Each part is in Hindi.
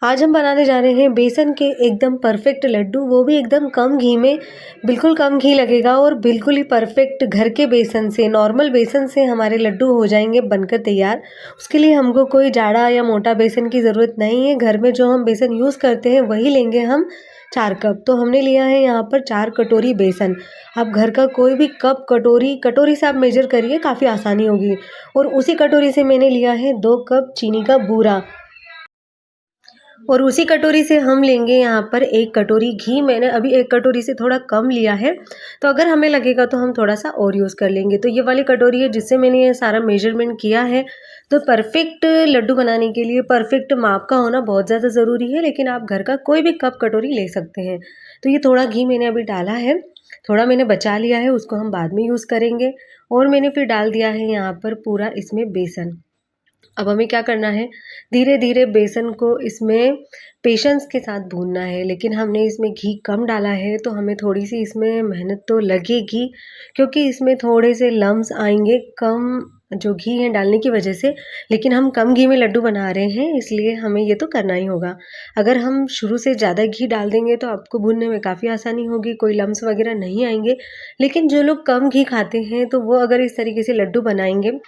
आज हम बनाने जा रहे हैं बेसन के एकदम परफेक्ट लड्डू, वो भी एकदम कम घी में। बिल्कुल कम घी लगेगा और बिल्कुल ही परफेक्ट घर के बेसन से, नॉर्मल बेसन से हमारे लड्डू हो जाएंगे बनकर तैयार। उसके लिए हमको कोई जाड़ा या मोटा बेसन की ज़रूरत नहीं है। घर में जो हम बेसन यूज़ करते हैं वही लेंगे हम 4 कप। तो हमने लिया है यहाँ पर 4 कटोरी बेसन। आप घर का कोई भी कप, कटोरी कटोरी से आप मेजर करिए, काफ़ी आसानी होगी। और उसी कटोरी से मैंने लिया है 2 कप चीनी का बूरा। और उसी कटोरी से हम लेंगे यहाँ पर 1 कटोरी घी। मैंने अभी 1 कटोरी से थोड़ा कम लिया है, तो अगर हमें लगेगा तो हम थोड़ा सा और यूज़ कर लेंगे। तो ये वाली कटोरी है जिससे मैंने ये सारा मेजरमेंट किया है। तो परफेक्ट लड्डू बनाने के लिए परफेक्ट माप का होना बहुत ज़्यादा ज़रूरी है, लेकिन आप घर का कोई भी कप, कटोरी ले सकते हैं। तो ये थोड़ा घी मैंने अभी डाला है, थोड़ा मैंने बचा लिया है, उसको हम बाद में यूज़ करेंगे। और मैंने फिर डाल दिया है यहाँ पर पूरा इसमें बेसन। अब हमें क्या करना है, धीरे-धीरे बेसन को इसमें पेशेंस के साथ भूनना है। लेकिन हमने इसमें घी कम डाला है, तो हमें थोड़ी-सी इसमें मेहनत तो लगेगी, क्योंकि इसमें थोड़े से लम्स आएँगे कम जो घी है डालने की वजह से। लेकिन हम कम घी में लड्डू बना रहे हैं, इसलिए हमें ये तो करना ही होगा। अगर हम शुरू से ज़्यादा घी डाल देंगे तो आपको भूनने में काफ़ी आसानी होगी, कोई लम्स वगैरह नहीं आएँगे। लेकिन जो लोग कम घी खाते हैं, तो वो अगर इस तरीके से लड्डू बनाएँगे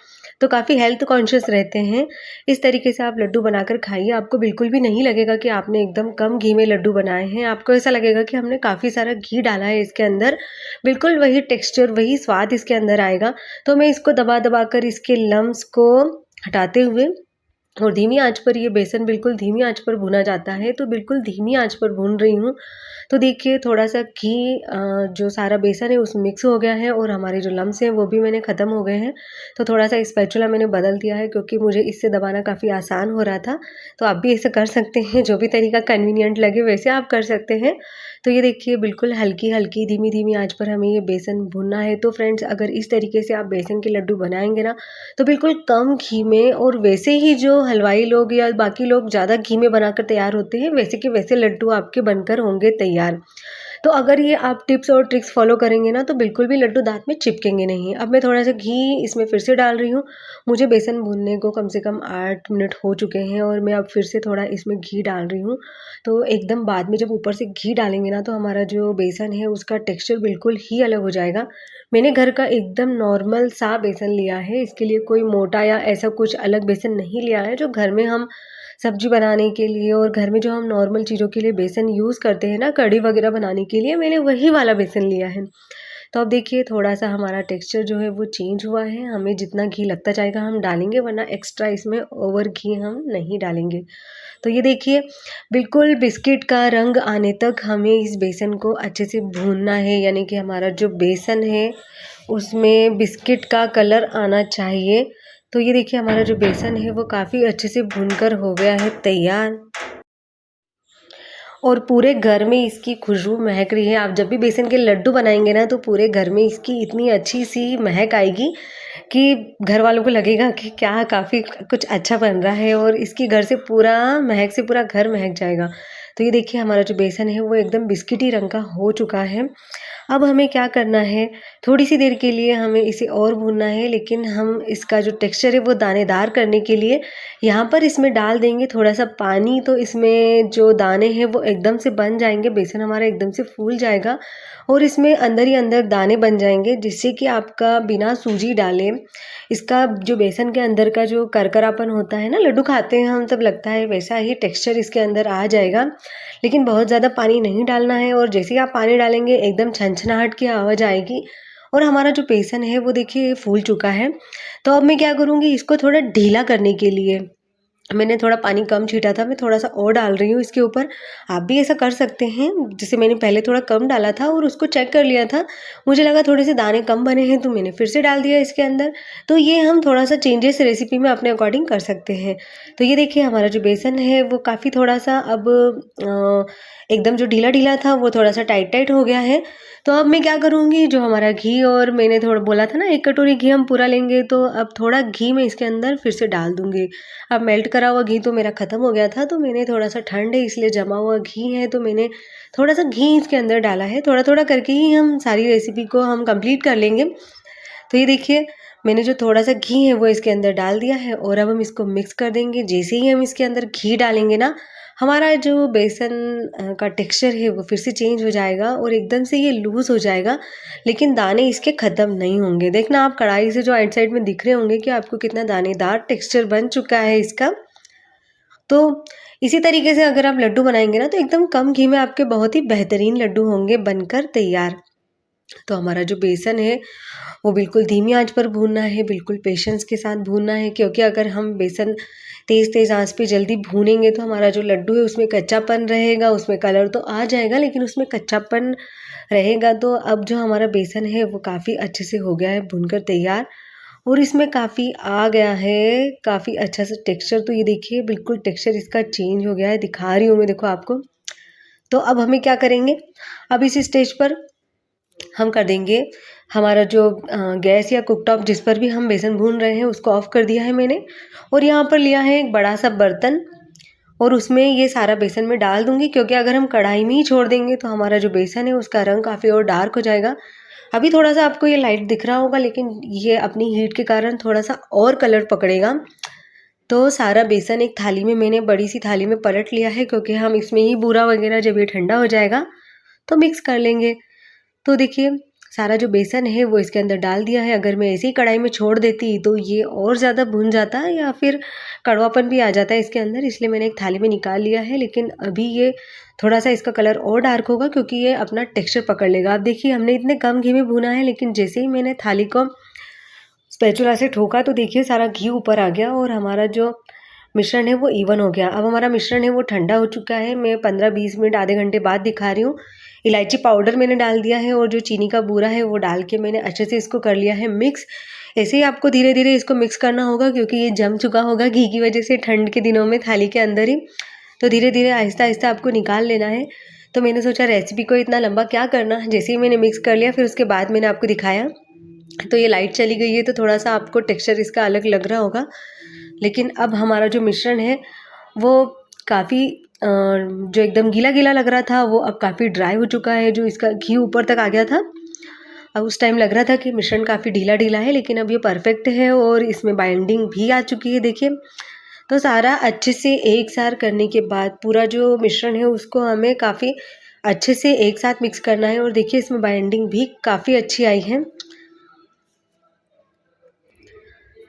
तो काफ़ी हेल्थ कॉन्शियस रहते हैं। इस तरीके से आप लड्डू बनाकर खाइए, आपको बिल्कुल भी नहीं लगेगा कि आपने एकदम कम घी में लड्डू बनाए हैं। आपको ऐसा लगेगा कि हमने काफ़ी सारा घी डाला है इसके अंदर, बिल्कुल वही टेक्सचर, वही स्वाद इसके अंदर आएगा। तो मैं इसको दबा-दबा कर इसके लम्स को हटाते हुए, और धीमी आँच पर, ये बेसन बिल्कुल धीमी आँच पर भुना जाता है, तो बिल्कुल धीमी आँच पर भून रही हूँ। तो देखिए थोड़ा-सा घी जो सारा बेसन है उसमें मिक्स हो गया है, और हमारे जो लम्स हैं वो भी मैंने ख़त्म हो गए हैं। तो थोड़ा-सा स्पैचुला मैंने बदल दिया है, क्योंकि मुझे इससे दबाना काफ़ी आसान हो रहा था। तो आप भी ऐसा कर सकते हैं, जो भी तरीका कन्वीनिएंट लगे वैसे आप कर सकते हैं। तो ये देखिए बिल्कुल हल्की-हल्की, धीमी-धीमी आँच पर हमें ये बेसन भूनना है। तो फ्रेंड्स, अगर इस तरीके से आप बेसन के लड्डू बनाएँगे ना, तो बिल्कुल कम घी में, और वैसे ही जो हलवाई लोग या बाकी लोग ज़्यादा घी में बनाकर तैयार होते हैं, वैसे के वैसे लड्डू आपके बनकर होंगे तैयार। तो अगर ये आप टिप्स और ट्रिक्स फ़ॉलो करेंगे ना, तो बिल्कुल भी लड्डू दाँत में चिपकेंगे नहीं। अब मैं थोड़ा-सा घी इसमें फिर से डाल रही हूँ। मुझे बेसन भूनने को कम से कम 8 मिनट हो चुके हैं, और मैं अब फिर से थोड़ा इसमें घी डाल रही हूँ। तो एकदम बाद में जब ऊपर से घी डालेंगे ना, तो हमारा जो बेसन है उसका टेक्सचर बिल्कुल ही अलग हो जाएगा। मैंने घर का एकदम नॉर्मल सा बेसन लिया है, इसके लिए कोई मोटा या ऐसा कुछ अलग बेसन नहीं लिया है। जो घर में हम सब्जी बनाने के लिए, और घर में जो हम नॉर्मल चीज़ों के लिए बेसन यूज़ करते हैं ना, कढ़ी वगैरह बनाने के लिए, मैंने वही वाला बेसन लिया है। तो अब देखिए थोड़ा-सा हमारा टेक्सचर जो है वो चेंज हुआ है। हमें जितना घी लगता जाएगा हम डालेंगे, वरना एक्स्ट्रा इसमें ओवर घी हम नहीं डालेंगे। तो ये देखिए बिल्कुल बिस्किट का रंग आने तक हमें इस बेसन को अच्छे से भूनना है, यानी कि हमारा जो बेसन है उसमें बिस्किट का कलर आना चाहिए। तो ये देखिए हमारा जो बेसन है वो काफ़ी अच्छे से भूनकर हो गया है तैयार, और पूरे घर में इसकी खुशबू महक रही है। आप जब भी बेसन के लड्डू बनाएँगे ना, तो पूरे घर में इसकी इतनी अच्छी-सी महक आएगी कि घर वालों को लगेगा कि क्या काफ़ी कुछ अच्छा बन रहा है, और इसकी घर से पूरा महक से पूरा घर महक जाएगा। तो ये देखिए हमारा जो बेसन है वो एकदम बिस्किटी रंग का हो चुका है। अब हमें क्या करना है, थोड़ी-सी देर के लिए हमें इसे और भूनना है, लेकिन हम इसका जो टेक्सचर है वो दानेदार करने के लिए यहाँ पर इसमें डाल देंगे थोड़ा-सा पानी। तो इसमें जो दाने हैं वो एकदम से बन जाएँगे, बेसन हमारा एकदम से फूल जाएगा, और इसमें अंदर ही अंदर दाने बन जाएँगे, जिससे कि आपका बिना सूजी डाले इसका जो बेसन के अंदर का जो करकरापन होता है ना, लड्डू खाते हैं हम तब लगता है, वैसा ही टेक्सचर इसके अंदर आ जाएगा। लेकिन बहुत ज़्यादा पानी नहीं डालना है, और जैसे ही आप पानी डालेंगे एकदम छनछनाहट की आवाज़ आएगी, और हमारा जो बेसन है वो देखिए फूल चुका है। तो अब मैं क्या करूँगी, इसको थोड़ा ढीला करने के लिए मैंने थोड़ा पानी कम छीटा था, मैं थोड़ा-सा और डाल रही हूँ इसके ऊपर। आप भी ऐसा कर सकते हैं, जैसे मैंने पहले थोड़ा कम डाला था और उसको चेक कर लिया था। मुझे लगा थोड़े से दाने कम बने हैं, तो मैंने फिर से डाल दिया इसके अंदर। तो ये हम थोड़ा-सा चेंजेस रेसिपी में अपने अकॉर्डिंग कर सकते हैं। तो ये देखिए हमारा जो बेसन है वो काफ़ी थोड़ा-सा अब एकदम जो ढीला-ढीला था वो थोड़ा-सा टाइट-टाइट हो गया है। तो अब मैं क्या करूँगी, जो हमारा घी, और मैंने थोड़ा बोला था ना 1 कटोरी घी हम पूरा लेंगे, तो अब थोड़ा घी मैं इसके अंदर फिर से डाल दूँगी। अब मेल्ट करा हुआ घी तो मेरा ख़त्म हो गया था, तो मैंने थोड़ा-सा, ठंड है इसलिए जमा हुआ घी है, तो मैंने थोड़ा-सा घी इसके अंदर डाला है। थोड़ा-थोड़ा करके ही हम सारी रेसिपी को हम कंप्लीट कर लेंगे। तो ये देखिए मैंने जो थोड़ा-सा घी है वो इसके अंदर डाल दिया है, और अब हम इसको मिक्स कर देंगे। जैसे ही हम इसके अंदर घी डालेंगे ना, हमारा जो बेसन का टेक्सचर है वो फिर से चेंज हो जाएगा और एकदम से ये लूज़ हो जाएगा, लेकिन दाने इसके ख़त्म नहीं होंगे। देखना आप कढ़ाई से जो आइट साइड में दिख रहे होंगे कि आपको कितना दानेदार टेक्सचर बन चुका है इसका। तो इसी तरीके से अगर आप लड्डू बनाएंगे ना तो एकदम कम घी में आपके बहुत ही बेहतरीन लड्डू होंगे बनकर तैयार। तो हमारा जो बेसन है वो बिल्कुल धीमी आंच पर भूनना है, बिल्कुल पेशेंस के साथ भूनना है, क्योंकि अगर हम बेसन तेज़ तेज़ आंच पे जल्दी भूनेंगे तो हमारा जो लड्डू है उसमें कच्चापन रहेगा। उसमें कलर तो आ जाएगा लेकिन उसमें कच्चापन रहेगा। तो अब जो हमारा बेसन है वो काफ़ी अच्छे से हो गया है भूनकर तैयार और इसमें काफ़ी आ गया है, काफ़ी अच्छा सा टेक्सचर। तो ये देखिए बिल्कुल टेक्सचर इसका चेंज हो गया है, दिखा रही हूँ मैं देखो आपको। तो अब हमें क्या करेंगे, अब इस स्टेज पर हम कर देंगे हमारा जो गैस या कुकटॉप जिस पर भी हम बेसन भून रहे हैं उसको ऑफ़ कर दिया है मैंने और यहाँ पर लिया है एक बड़ा सा बर्तन और उसमें ये सारा बेसन मैं डाल दूँगी, क्योंकि अगर हम कढ़ाई में ही छोड़ देंगे तो हमारा जो बेसन है उसका रंग काफ़ी और डार्क हो जाएगा। अभी थोड़ा-सा आपको ये लाइट दिख रहा होगा लेकिन ये अपनी हीट के कारण थोड़ा-सा और कलर पकड़ेगा। तो सारा बेसन एक थाली में मैंने बड़ी सी थाली में पलट लिया है, क्योंकि हम इसमें ही बूरा वगैरह जब ये ठंडा हो जाएगा तो मिक्स कर लेंगे। तो देखिए सारा जो बेसन है वो इसके अंदर डाल दिया है। अगर मैं ऐसे ही कढ़ाई में छोड़ देती तो ये और ज़्यादा भुन जाता या फिर कड़वापन भी आ जाता है इसके अंदर, इसलिए मैंने एक थाली में निकाल लिया है। लेकिन अभी ये थोड़ा-सा इसका कलर और डार्क होगा क्योंकि ये अपना टेक्सचर पकड़ लेगा। आप देखिए हमने इतने कम घी में भुना है लेकिन जैसे ही मैंने थाली को स्पैचुला से ठोका तो देखिए सारा घी ऊपर आ गया और हमारा जो मिश्रण है वो इवन हो गया। अब हमारा मिश्रण है वो ठंडा हो चुका है। मैं 15-20 मिनट आधे घंटे बाद दिखा रही हूँ। इलायची पाउडर मैंने डाल दिया है और जो चीनी का बूरा है वो डाल के मैंने अच्छे से इसको कर लिया है मिक्स। ऐसे ही आपको धीरे-धीरे इसको मिक्स करना होगा क्योंकि ये जम चुका होगा घी की वजह से ठंड के दिनों में थाली के अंदर ही। तो धीरे-धीरे आहिस्ता-आहिस्ता आपको निकाल लेना है। तो मैंने सोचा रेसिपी को इतना लंबा क्या करना, जैसे ही मैंने मिक्स कर लिया फिर उसके बाद मैंने आपको दिखाया। तो ये लाइट चली गई है तो थोड़ा-सा आपको टेक्सचर इसका अलग लग रहा होगा। लेकिन अब हमारा जो मिश्रण है वो काफ़ी जो एकदम गीला-गीला लग रहा था वो अब काफ़ी ड्राई हो चुका है। जो इसका घी ऊपर तक आ गया था, अब उस टाइम लग रहा था कि मिश्रण काफ़ी ढीला-ढीला है, लेकिन अब ये परफेक्ट है और इसमें बाइंडिंग भी आ चुकी है देखिए। तो सारा अच्छे से एक साथ करने के बाद पूरा जो मिश्रण है उसको हमें काफ़ी अच्छे से एक साथ मिक्स करना है और देखिए इसमें बाइंडिंग भी काफ़ी अच्छी आई है।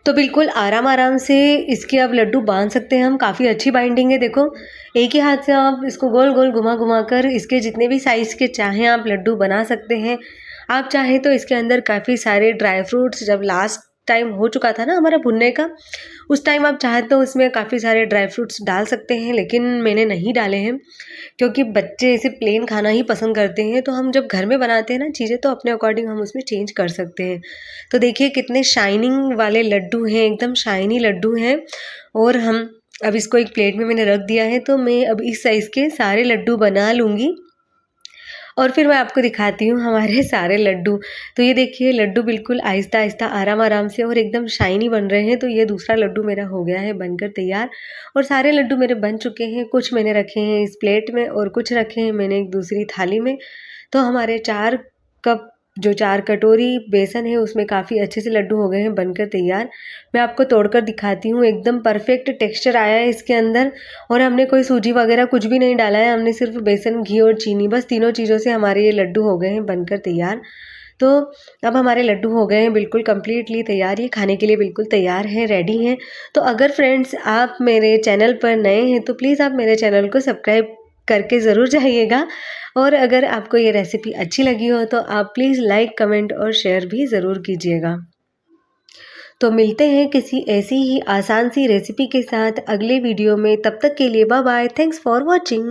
तो बिल्कुल आराम-आराम से इसके अब लड्डू बाँध सकते हैं हम, काफ़ी अच्छी बाइंडिंग है देखो। एक ही हाथ से आप इसको गोल-गोल घुमा-घुमा कर इसके जितने भी साइज़ के चाहें आप लड्डू बना सकते हैं। आप चाहें तो इसके अंदर काफ़ी सारे ड्राई फ्रूट्स, जब लास्ट टाइम हो चुका था ना हमारा भुनने का, उस टाइम आप चाहें तो उसमें काफ़ी सारे ड्राई फ्रूट्स डाल सकते हैं, लेकिन मैंने नहीं डाले हैं क्योंकि बच्चे ऐसे प्लेन खाना ही पसंद करते हैं। तो हम जब घर में बनाते हैं ना चीज़ें तो अपने अकॉर्डिंग हम उसमें चेंज कर सकते हैं। तो देखिए कितने शाइनिंग वाले लड्डू हैं, एकदम शाइनी लड्डू हैं और हम अब इसको एक प्लेट में मैंने रख दिया है। तो मैं अब इस साइज़ के सारे लड्डू बना लूँगी और फिर मैं आपको दिखाती हूँ हमारे सारे लड्डू। तो ये देखिए लड्डू बिल्कुल आहिस्ता-आहिस्ता आराम-आराम से और एकदम शाइनी बन रहे हैं। तो ये दूसरा लड्डू मेरा हो गया है बनकर तैयार और सारे लड्डू मेरे बन चुके हैं। कुछ मैंने रखे हैं इस प्लेट में और कुछ रखे हैं मैंने एक दूसरी थाली में। तो हमारे 4 कप जो 4 कटोरी बेसन है उसमें काफ़ी अच्छे से लड्डू हो गए हैं बनकर तैयार। मैं आपको तोड़कर दिखाती हूँ, एकदम परफेक्ट टेक्सचर आया है इसके अंदर और हमने कोई सूजी वगैरह कुछ भी नहीं डाला है। हमने सिर्फ बेसन, घी और चीनी, बस तीनों चीज़ों से हमारे ये लड्डू हो गए हैं बनकर तैयार। तो अब हमारे लड्डू हो गए हैं बिल्कुल कंप्लीटली तैयार, ये खाने के लिए बिल्कुल तैयार हैं, रेडी हैं। तो अगर फ्रेंड्स आप मेरे चैनल पर नए हैं तो प्लीज़ आप मेरे चैनल को सब्सक्राइब करके ज़रूर जाइएगा और अगर आपको ये रेसिपी अच्छी लगी हो तो आप प्लीज़ लाइक, कमेंट और शेयर भी ज़रूर कीजिएगा। तो मिलते हैं किसी ऐसी ही आसान सी रेसिपी के साथ अगले वीडियो में, तब तक के लिए bye bye, thanks for watching.